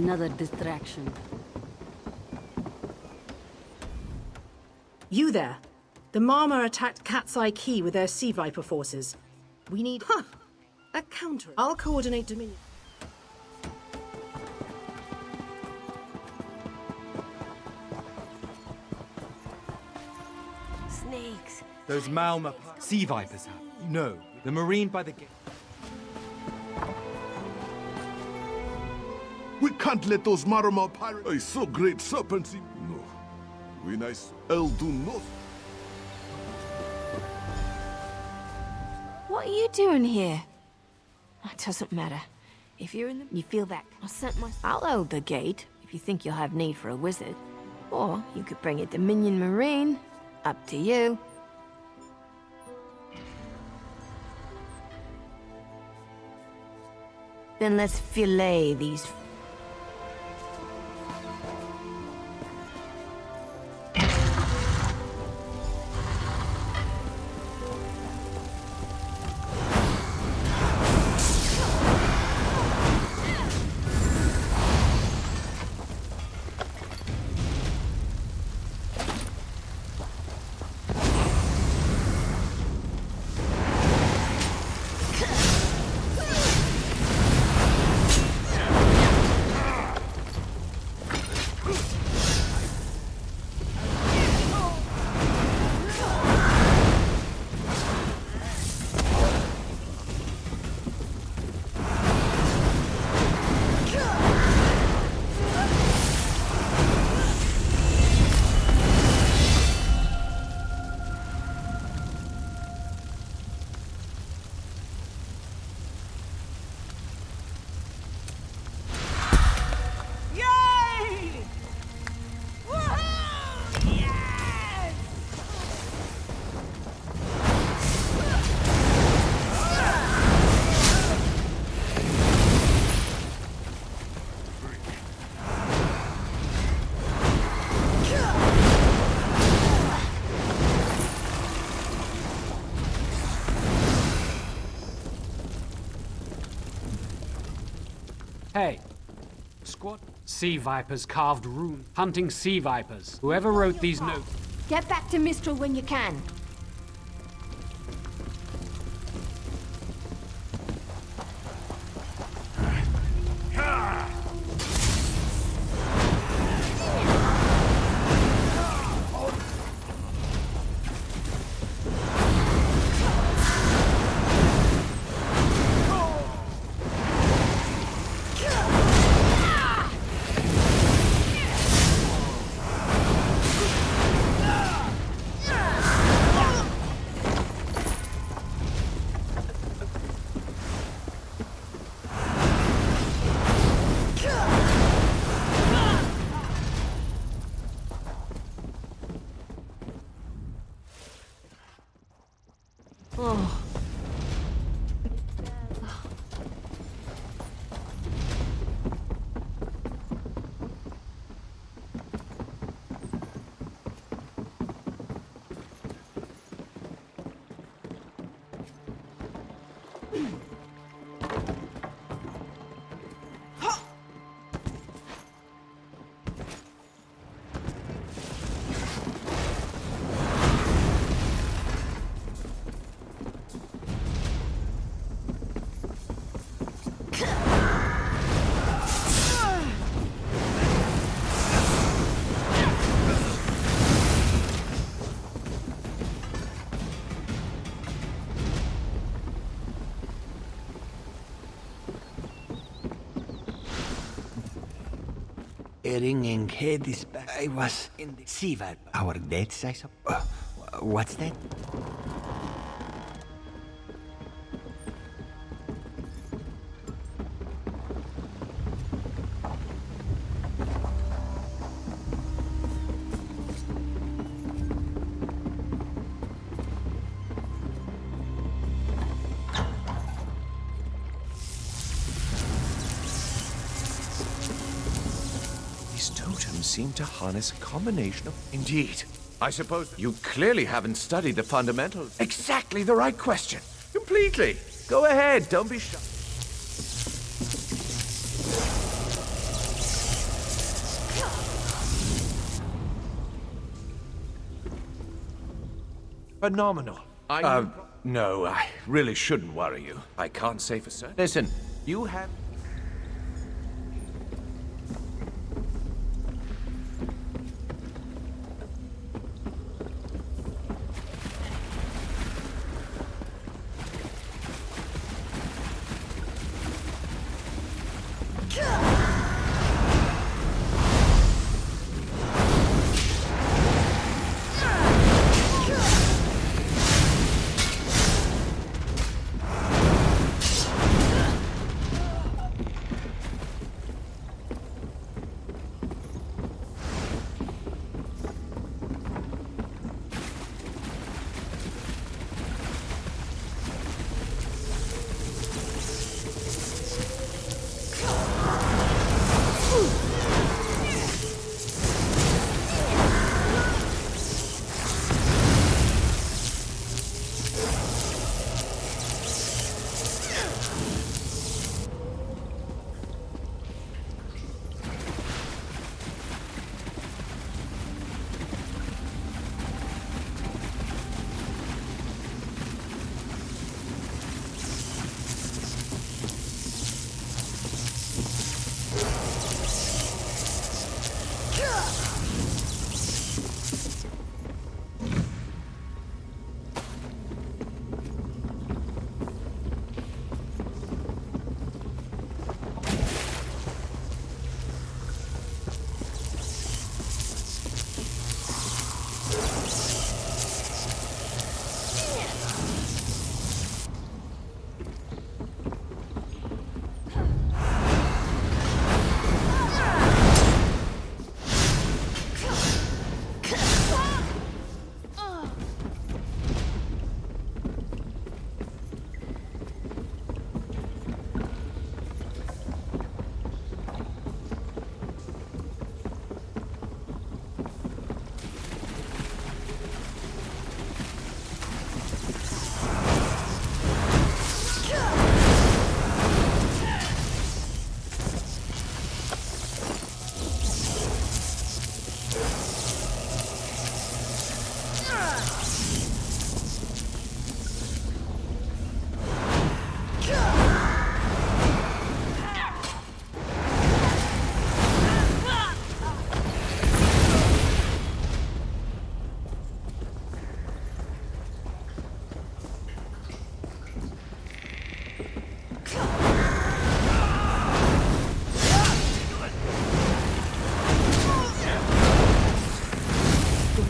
Another distraction. You there. The Marma attacked Cat's Eye Key with their Sea Viper forces. We need... Huh! A counter. I'll coordinate Dominion. Snakes. Those Malma sea vipers have. You know, the marine by the gate. We can't let those Marama pirates... I saw great serpents in... No. We nice... I'll do nothing. What are you doing here? It doesn't matter. If you're in the... You feel that... I'll hold the gate, if you think you'll have need for a wizard. Or you could bring a Dominion Marine. Up to you. Then let's fillet these... Hey. Squad. Sea vipers carved rune. Hunting sea vipers. Whoever wrote these notes... Get back to Mistral when you can. Oh. Ringing head is back. I was in the sea viper. Our deaths, I suppose. What's that? Seem to harness a combination of... Indeed. I suppose you clearly haven't studied the fundamentals. Exactly the right question. Completely. Go ahead, don't be shy. phenomenal. No, I really shouldn't worry you. I can't say for certain. Listen, you have...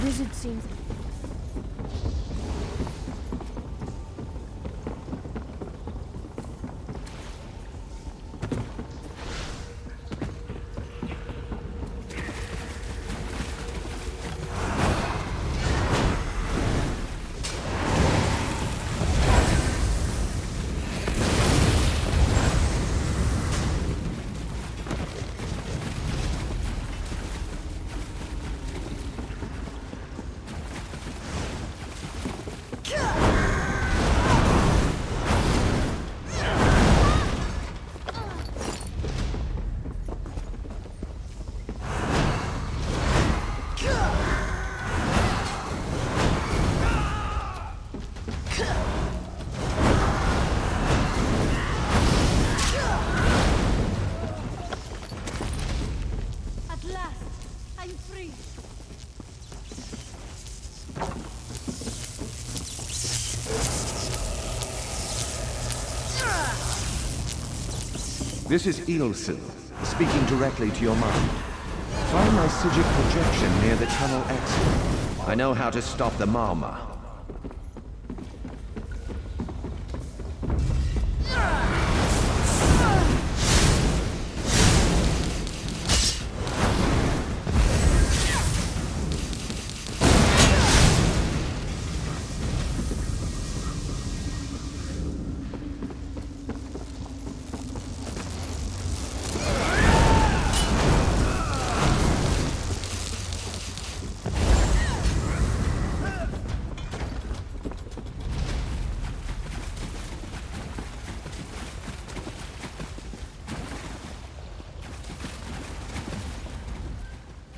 Wizard seems... At last, I'm free. This is Ilse, speaking directly to your mind. Find my Psychic projection near the tunnel exit. I know how to stop the Marma.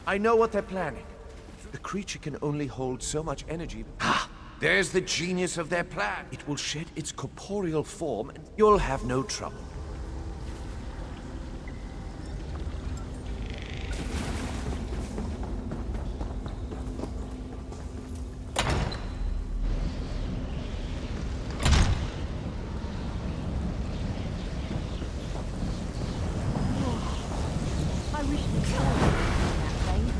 I know what they're planning. The creature can only hold so much energy. Ah! There's the genius of their plan. It will shed its corporeal form, and you'll have no trouble. I wish we could that thing.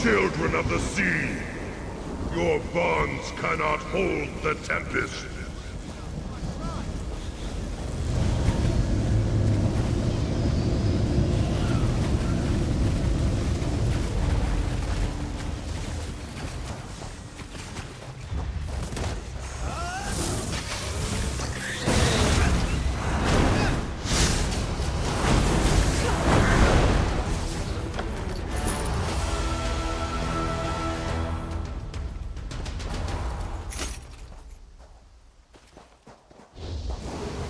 Children of the sea, your bonds cannot hold the tempest.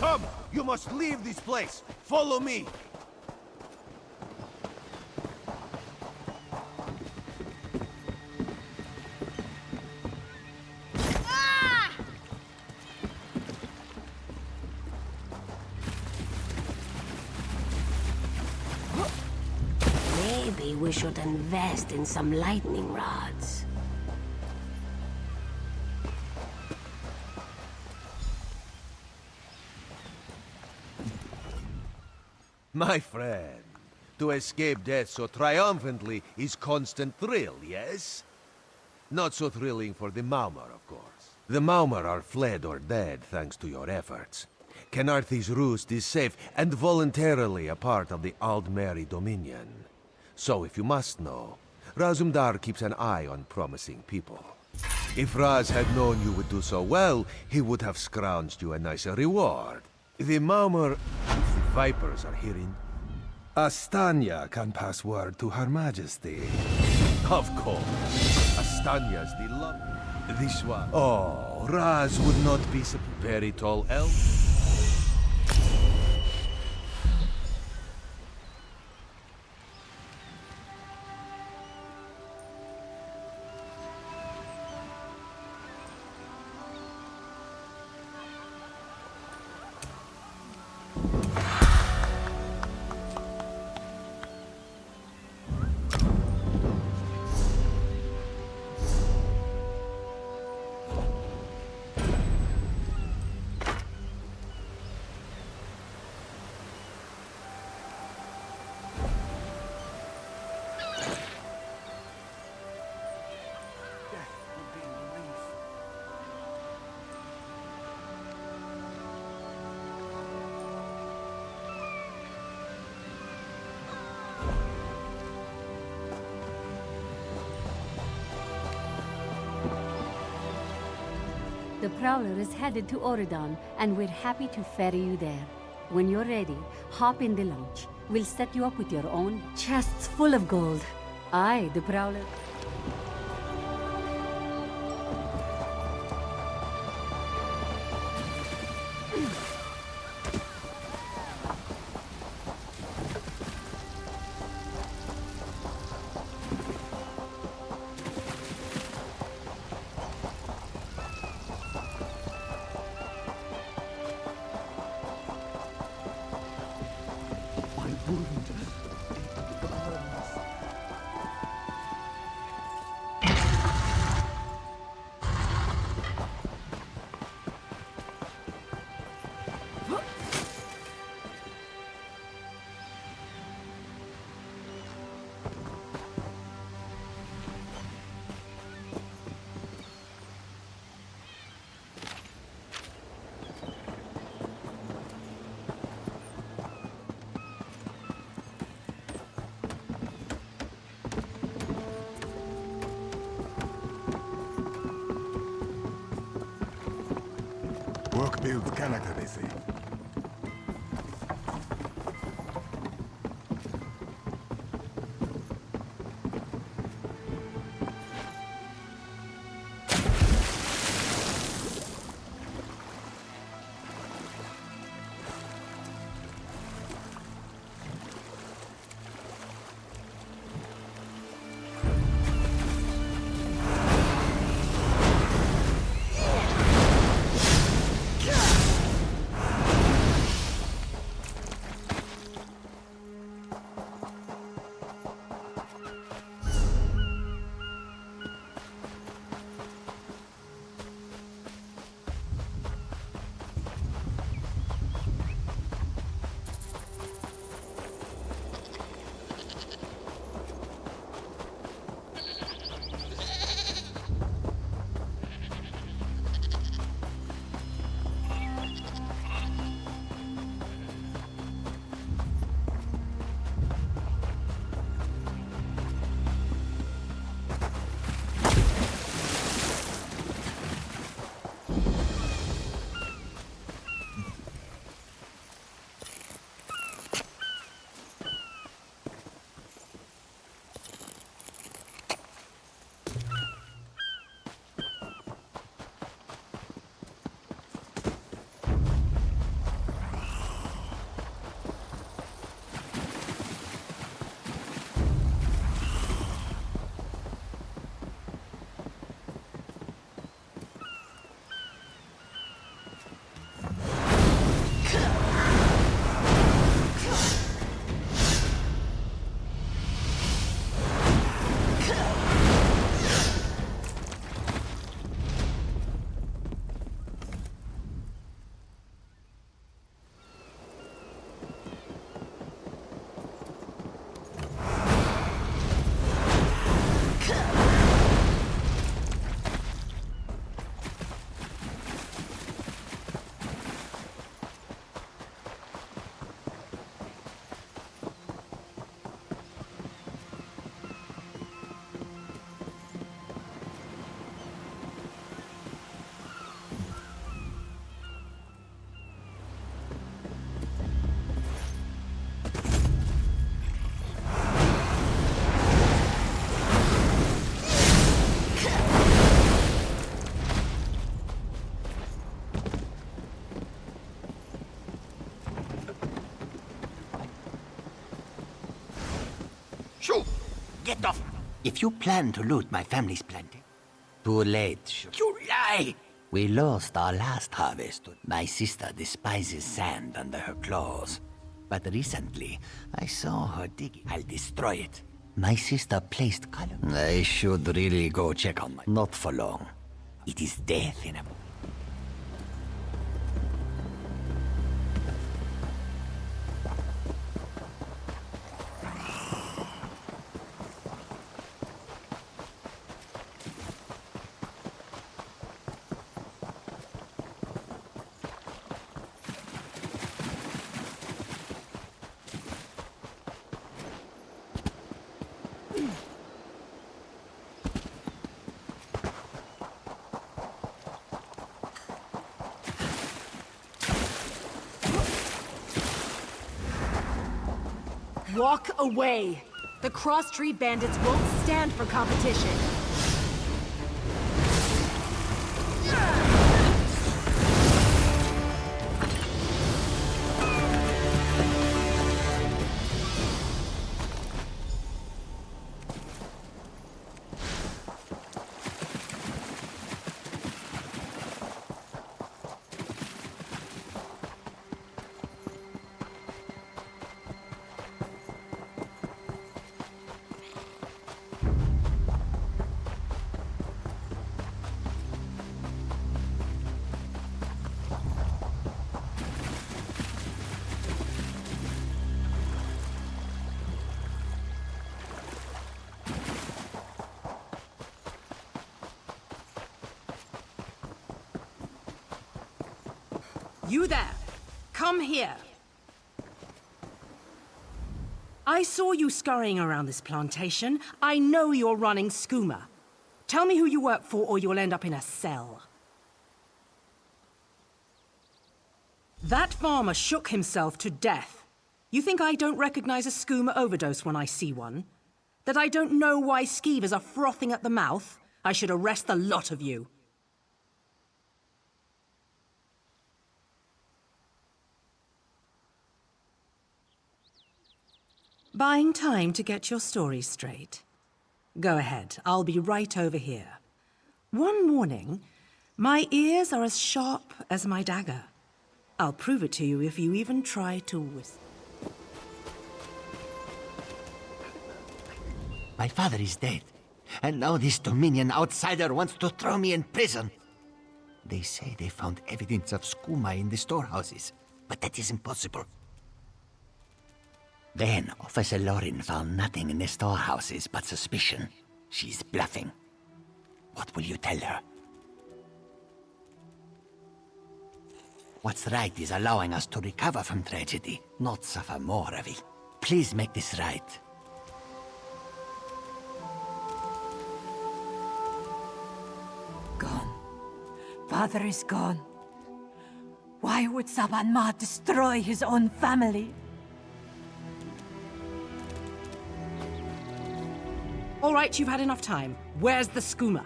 Come! You must leave this place! Follow me! Maybe we should invest in some lightning rods. My friend, to escape death so triumphantly is constant thrill, yes? Not so thrilling for the Maumar, of course. The Maumar are fled or dead thanks to your efforts. Kenarthi's roost is safe and voluntarily a part of the Aldmeri Dominion. So if you must know, Razumdar keeps an eye on promising people. If Raz had known you would do so well, he would have scrounged you a nicer reward. The Maumar... the Vipers are hearing. Astanya can pass word to Her Majesty. Of course. Astanya's the love. This one. Oh, Raz would not be so very tall elf. The Prowler is headed to Oridon, and we're happy to ferry you there. When you're ready, hop in the launch. We'll set you up with your own chests full of gold. I, the Prowler. Work build Kanaka, they say. Get off! If you plan to loot my family's planting, too late. You lie! We lost our last harvest. My sister despises sand under her claws. But recently, I saw her digging. I'll destroy it. My sister placed column. I should really go check on my... Not for long. It is death in a... Walk away. The cross-tree bandits won't stand for competition. You there! Come here! I saw you scurrying around this plantation. I know you're running skooma. Tell me who you work for or you'll end up in a cell. That farmer shook himself to death. You think I don't recognize a skooma overdose when I see one? That I don't know why skeevers are frothing at the mouth? I should arrest the lot of you. Buying time to get your story straight? Go ahead, I'll be right over here. One morning, my ears are as sharp as my dagger. I'll prove it to you if you even try to whisper. My father is dead, and now this Dominion outsider wants to throw me in prison. They say they found evidence of skooma in the storehouses, but that is impossible. Then Officer Lorin found nothing in the storehouses but suspicion. She's bluffing. What will you tell her? What's right is allowing us to recover from tragedy, not suffer more of it. Please make this right. Gone. Father is gone. Why would Saban Ma destroy his own family? All right, you've had enough time. Where's the skooma?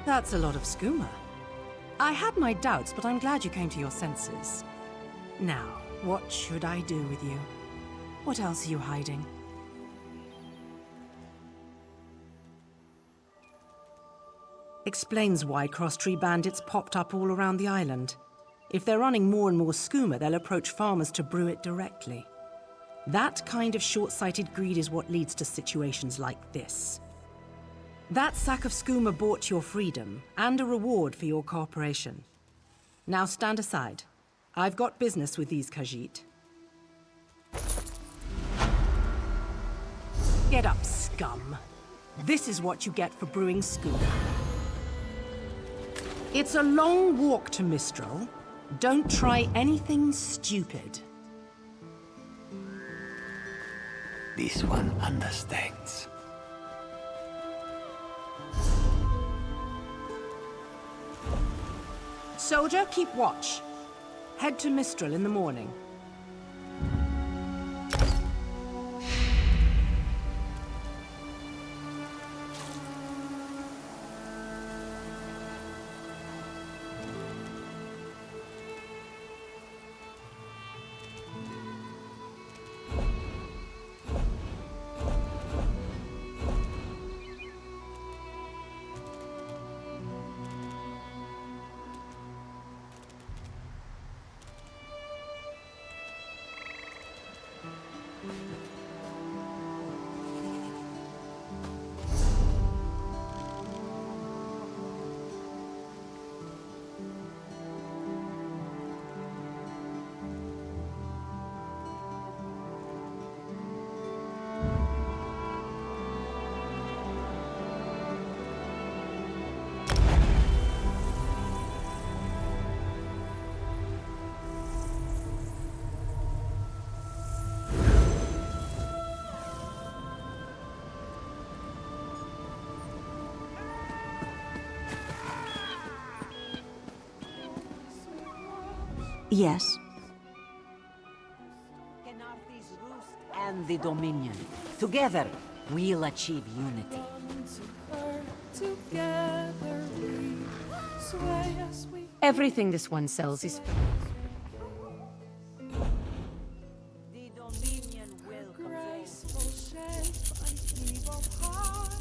That's a lot of skooma. I had my doubts, but I'm glad you came to your senses. Now, what should I do with you? What else are you hiding? Explains why cross-tree bandits popped up all around the island. If they're running more and more skooma, they'll approach farmers to brew it directly. That kind of short-sighted greed is what leads to situations like this. That sack of skooma bought your freedom, and a reward for your cooperation. Now stand aside. I've got business with these Khajiit. Get up, scum. This is what you get for brewing skooma. It's a long walk to Mistral. Don't try anything stupid. This one understands. Soldier, keep watch. Head to Mistral in the morning. Yes. And the Dominion. Together, we'll achieve unity. Everything this one sells is... The Dominion will graceful shape and heave of heart.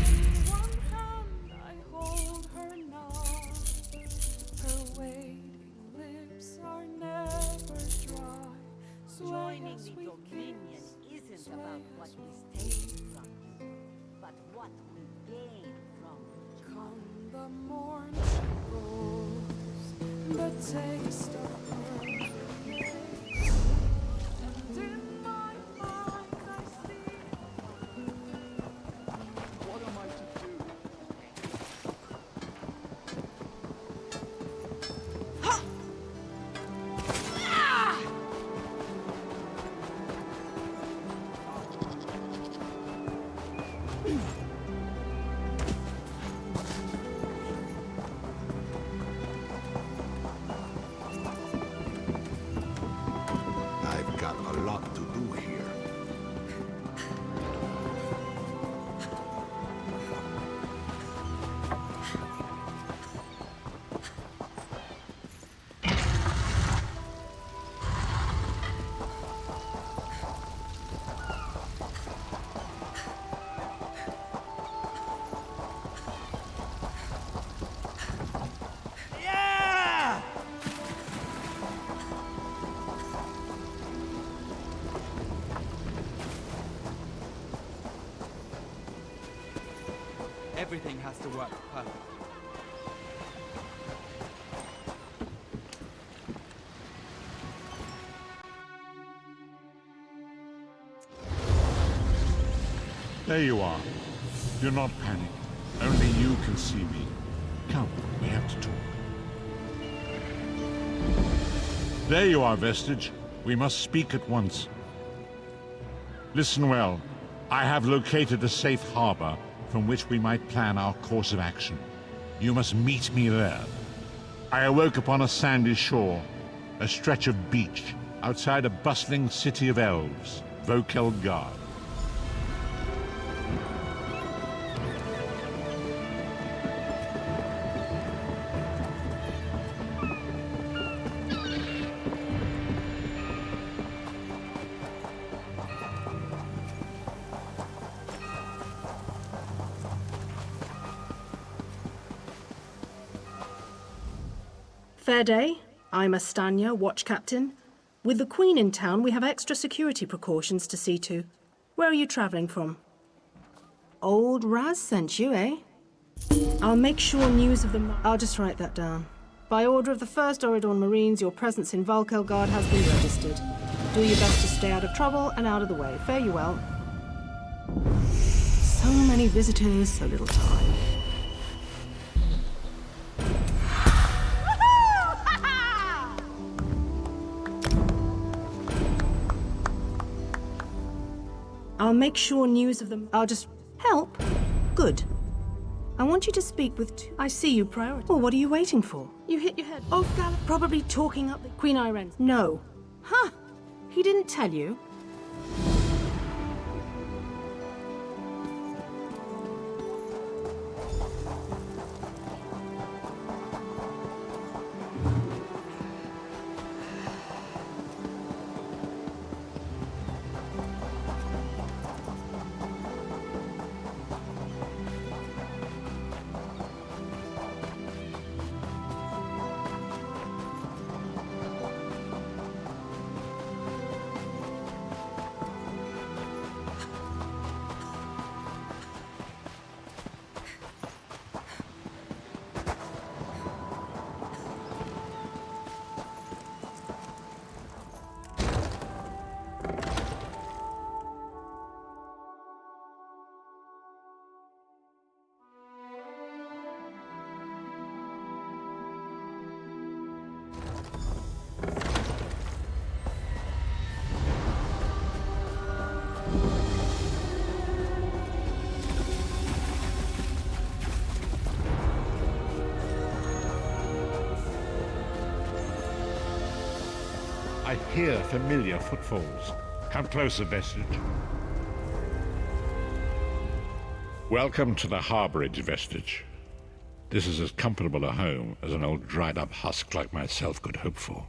And in one hand I hold her knot. Her waiting lips are never dry. Joining the Dominion isn't about what is taken from you, but what we gain from it. Come the morn she goes, the taste of her grace. And in my mind I see. What am I to do? I've got a lot to do here. Everything has to work perfectly. There you are. Do not panic. Only you can see me. Come, we have to talk. There you are, Vestige. We must speak at once. Listen well. I have located a safe harbor from which we might plan our course of action. You must meet me there. I awoke upon a sandy shore, a stretch of beach, outside a bustling city of elves, Vokelgard. Fair day. I'm Astanya, watch captain. With the Queen in town, we have extra security precautions to see to. Where are you traveling from? Old Raz sent you, eh? I'll make sure news of the... I'll just write that down. By order of the 1st Oridorn Marines, your presence in Valkelgard has been registered. Do your best to stay out of trouble and out of the way. Fare you well. So many visitors, so little time. I'll make sure news of them... I'll just... Help? Good. I want you to speak with... I see you priority. Well, what are you waiting for? You hit your head. Oh, Gallop. Probably talking up the... Queen Irene. No. Huh. He didn't tell you? hear familiar footfalls. Come closer, Vestige. Welcome to the harborage, Vestige. This is as comfortable a home as an old dried-up husk like myself could hope for.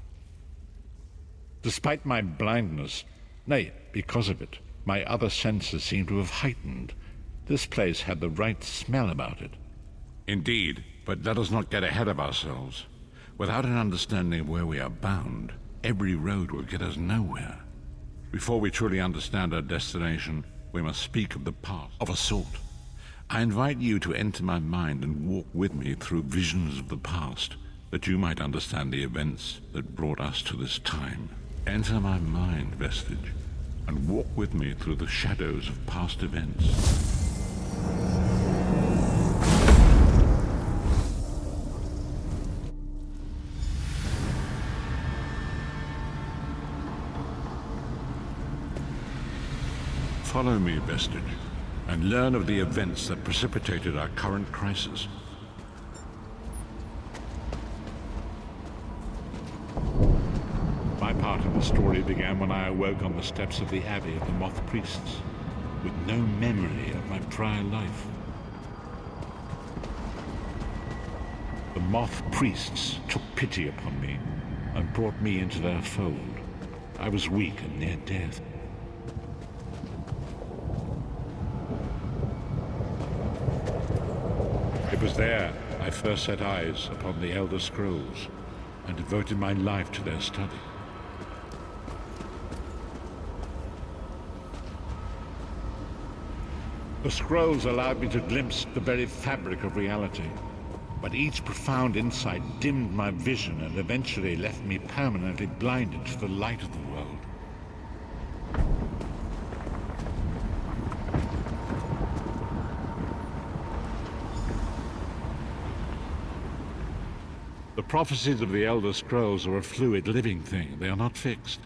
Despite my blindness, nay, because of it, my other senses seem to have heightened. This place had the right smell about it. Indeed, but let us not get ahead of ourselves. Without an understanding of where we are bound, every road will get us nowhere. Before we truly understand our destination, we must speak of the past, of a sort. I invite you to enter my mind and walk with me through visions of the past, that you might understand the events that brought us to this time. Enter my mind, Vestige, and walk with me through the shadows of past events. Follow me, Vestige, and learn of the events that precipitated our current crisis. My part of the story began when I awoke on the steps of the Abbey of the Moth Priests, with no memory of my prior life. The Moth Priests took pity upon me and brought me into their fold. I was weak and near death. It was there I first set eyes upon the Elder Scrolls and devoted my life to their study. The scrolls allowed me to glimpse the very fabric of reality, but each profound insight dimmed my vision and eventually left me permanently blinded to the light of the world. The prophecies of the Elder Scrolls are a fluid, living thing. They are not fixed.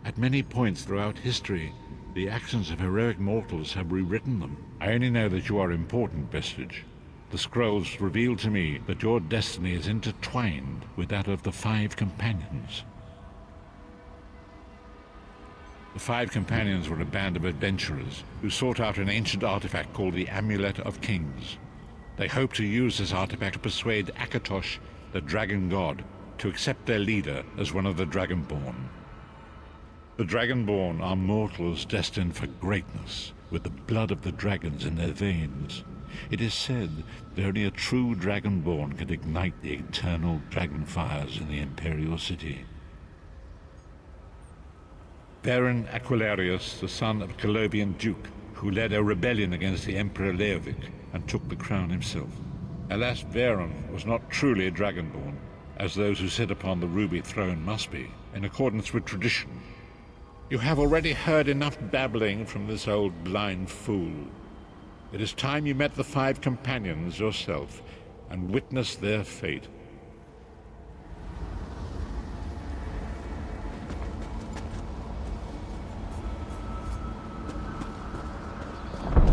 At many points throughout history, the actions of heroic mortals have rewritten them. I only know that you are important, Vestige. The scrolls reveal to me that your destiny is intertwined with that of the Five Companions. The Five Companions were a band of adventurers who sought out an ancient artifact called the Amulet of Kings. They hoped to use this artifact to persuade Akatosh, the dragon god, to accept their leader as one of the Dragonborn. The Dragonborn are mortals destined for greatness, with the blood of the dragons in their veins. It is said that only a true Dragonborn can ignite the eternal dragon fires in the Imperial City. Baron Aquilarius, the son of Colovian Duke, who led a rebellion against the Emperor Leovic and took the crown himself. Alas, Veron was not truly a Dragonborn, as those who sit upon the ruby throne must be, in accordance with tradition. You have already heard enough babbling from this old blind fool. It is time you met the Five Companions yourself and witnessed their fate.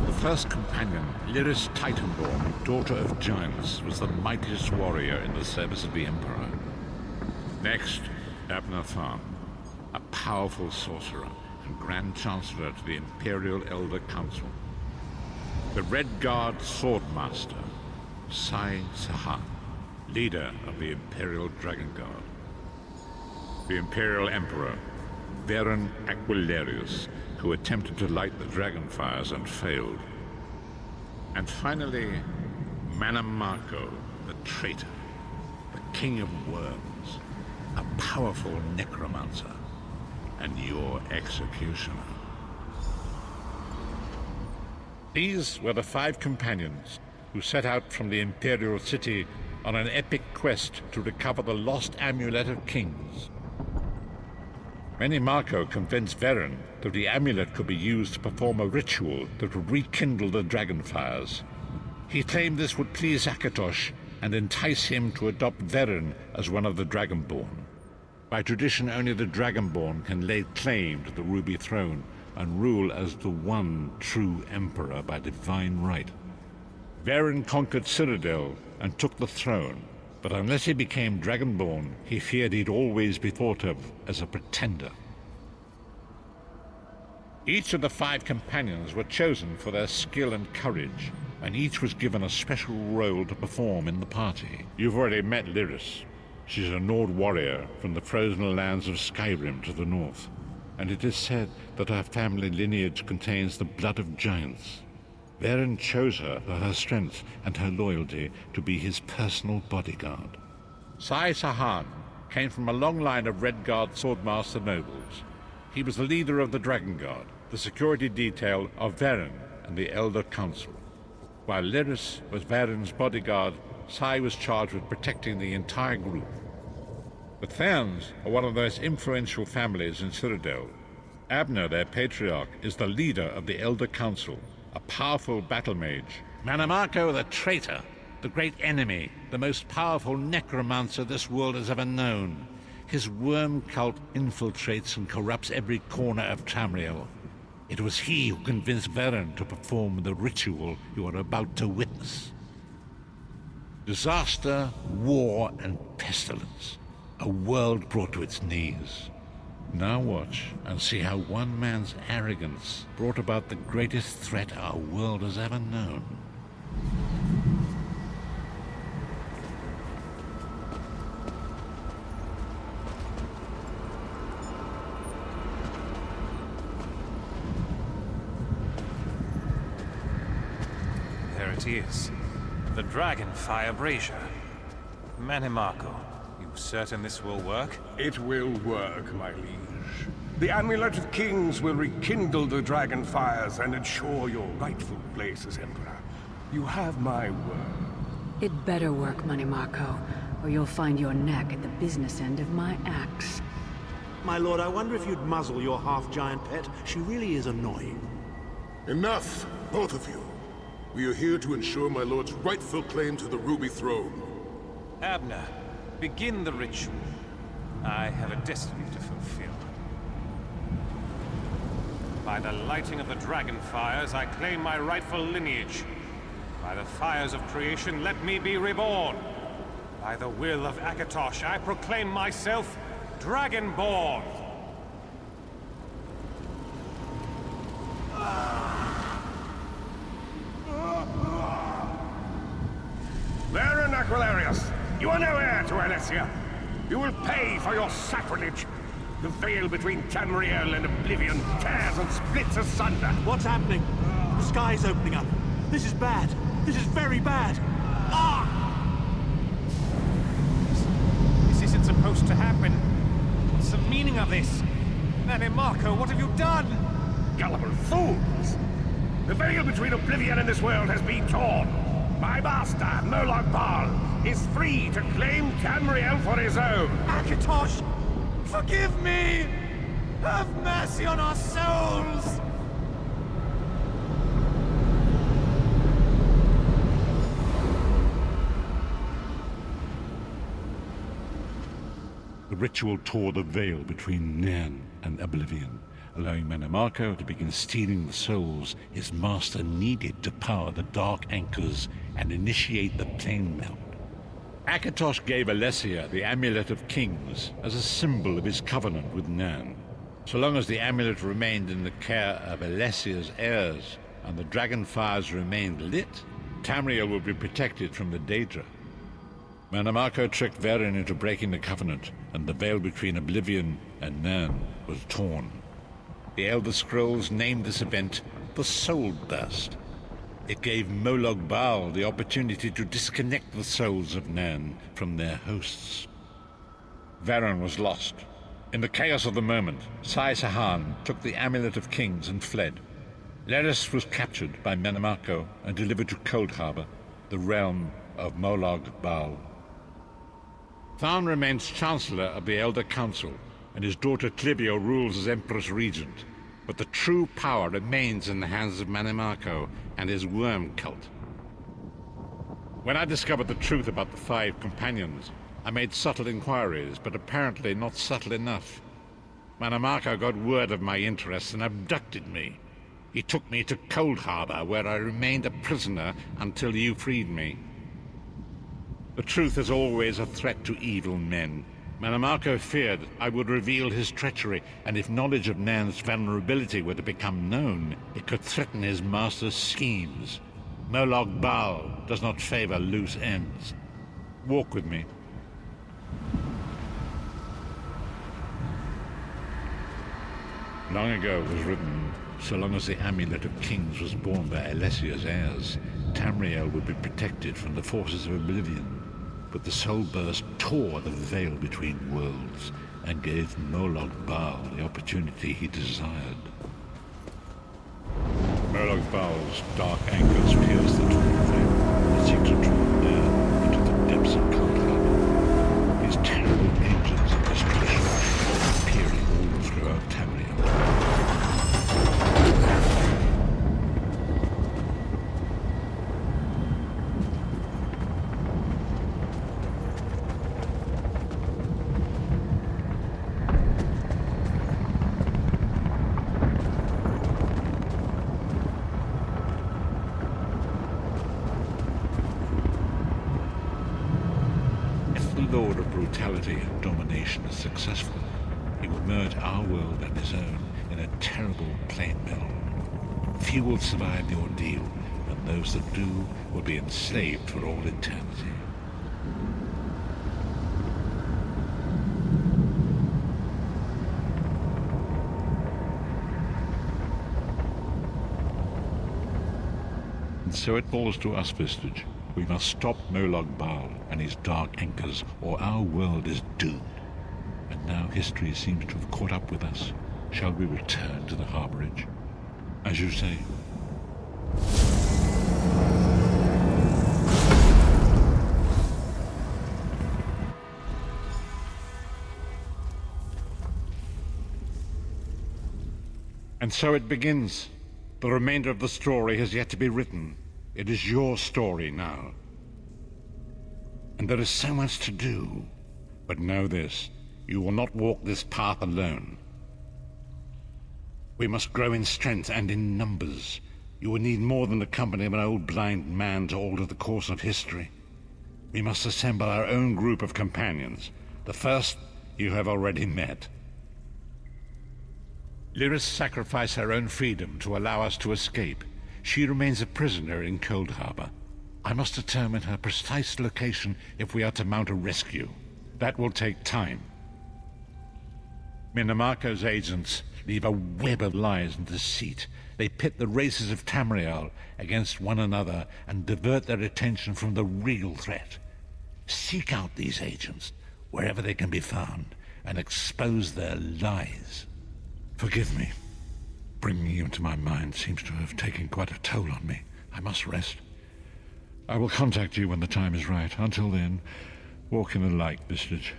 The first companion, Lyris Titanborn, daughter of giants, was the mightiest warrior in the service of the Emperor. Next, Abner Tharn, a powerful sorcerer and Grand Chancellor to the Imperial Elder Council. The Red Guard Swordmaster, Sai Sahan, leader of the Imperial Dragon Guard. The Imperial Emperor, Baron Aquilarius, who attempted to light the dragon fires and failed. And finally, Manamako, the traitor, the King of Worms, a powerful necromancer, and your executioner. These were the Five Companions who set out from the Imperial City on an epic quest to recover the lost Amulet of Kings. Manamako convinced Veron that the amulet could be used to perform a ritual that would rekindle the dragon fires. He claimed this would please Akatosh and entice him to adopt Veron as one of the Dragonborn. By tradition, only the Dragonborn can lay claim to the Ruby Throne and rule as the one true Emperor by divine right. Veron conquered Cyrodiil and took the throne, but unless he became Dragonborn, he feared he'd always be thought of as a pretender. Each of the 5 companions were chosen for their skill and courage, and each was given a special role to perform in the party. You've already met Lyris. She's a Nord warrior from the frozen lands of Skyrim to the north, and it is said that her family lineage contains the blood of giants. Varen chose her for her strength and her loyalty to be his personal bodyguard. Sai Sahan came from a long line of Redguard swordmaster nobles. He was the leader of the Dragon Guard, the security detail of Varen and the Elder Council. While Lyris was Varen's bodyguard, Sai was charged with protecting the entire group. The Therns are one of the most influential families in Cyrodiil. Abner, their patriarch, is the leader of the Elder Council, a powerful battle mage. Manamako the traitor, the great enemy, the most powerful necromancer this world has ever known. His worm cult infiltrates and corrupts every corner of Tamriel. It was he who convinced Varen to perform the ritual you are about to witness. Disaster, war, and pestilence. A world brought to its knees. Now watch and see how one man's arrogance brought about the greatest threat our world has ever known. There it is. The Dragonfire Brazier. Manimako, you certain this will work? It will work, my liege. The Amulet of Kings will rekindle the dragon fires and ensure your rightful place as Emperor. You have my word. It better work, Manimako, or you'll find your neck at the business end of my axe. My lord, I wonder if you'd muzzle your half-giant pet. She really is annoying. Enough, both of you. We are here to ensure my lord's rightful claim to the Ruby Throne. Abner, begin the ritual. I have a destiny to fulfill. By the lighting of the dragon fires, I claim my rightful lineage. By the fires of creation, let me be reborn. By the will of Akatosh, I proclaim myself Dragonborn. Varen Aquilarius, you are no heir to Alessia. You will pay for your sacrilege. The veil between Tamriel and Oblivion tears and splits asunder. What's happening? The sky's opening up. This is bad. This is very bad. Ah! This isn't supposed to happen. What's the meaning of this? Manimako, what have you done? Gullible fools! The veil between Oblivion and this world has been torn. My master, Molag Bal, is free to claim Tamriel for his own. Akatosh, forgive me! Have mercy on our souls! The ritual tore the veil between Nairn and Oblivion, allowing Manamako to begin stealing the souls his master needed to power the Dark Anchors and initiate the plane melt. Akatosh gave Alessia the Amulet of Kings as a symbol of his covenant with Nairn. So long as the amulet remained in the care of Alessia's heirs and the dragon fires remained lit, Tamriel would be protected from the Daedra. Manamako tricked Varen into breaking the covenant, and the veil between Oblivion and Nairn was torn. The Elder Scrolls named this event the Soul Burst. It gave Molag Bal the opportunity to disconnect the souls of Nairn from their hosts. Varen was lost. In the chaos of the moment, Sai Sahan took the Amulet of Kings and fled. Lyris was captured by Manamako and delivered to Cold Harbor, the realm of Molag Bal. Tharn remains Chancellor of the Elder Council, and his daughter Clivio rules as Empress Regent. But the true power remains in the hands of Manamako and his worm cult. When I discovered the truth about the 5 companions, I made subtle inquiries, but apparently not subtle enough. Manamako got word of my interests and abducted me. He took me to Cold Harbor, where I remained a prisoner until you freed me. The truth is always a threat to evil men, Manamako feared I would reveal his treachery, and if knowledge of Nan's vulnerability were to become known, it could threaten his master's schemes. Molog Bal does not favor loose ends. Walk with me. Long ago it was written, so long as the Amulet of Kings was borne by Alessia's heirs, Tamriel would be protected from the forces of oblivion. But the Soul Burst tore the veil between worlds and gave Molog Bal the opportunity he desired. Molog Bal's dark anchors pierced the torn veil and seemed to draw near into the depths of Coldheart. His terrible engines of destruction appearing all throughout Tamriel. Lord of brutality and domination is successful, he will merge our world and his own in a terrible plain meld. Few will survive the ordeal, and those that do will be enslaved for all eternity. And so it falls to us, Vestige. We must stop Molog Bal and his dark anchors, or our world is doomed. And now history seems to have caught up with us. Shall we return to the harborage? As you say. And so it begins. The remainder of the story has yet to be written. It is your story now. And there is so much to do. But know this, you will not walk this path alone. We must grow in strength and in numbers. You will need more than the company of an old blind man to alter the course of history. We must assemble our own group of companions. The first you have already met. Lyris sacrificed her own freedom to allow us to escape. She remains a prisoner in Cold Harbor. I must determine her precise location if we are to mount a rescue. That will take time. Minamako's agents leave a web of lies and deceit. They pit the races of Tamriel against one another and divert their attention from the real threat. Seek out these agents, wherever they can be found, and expose their lies. Forgive me. Bringing you into my mind seems to have taken quite a toll on me. I must rest. I will contact you when the time is right. Until then, walk in the light, Vestige.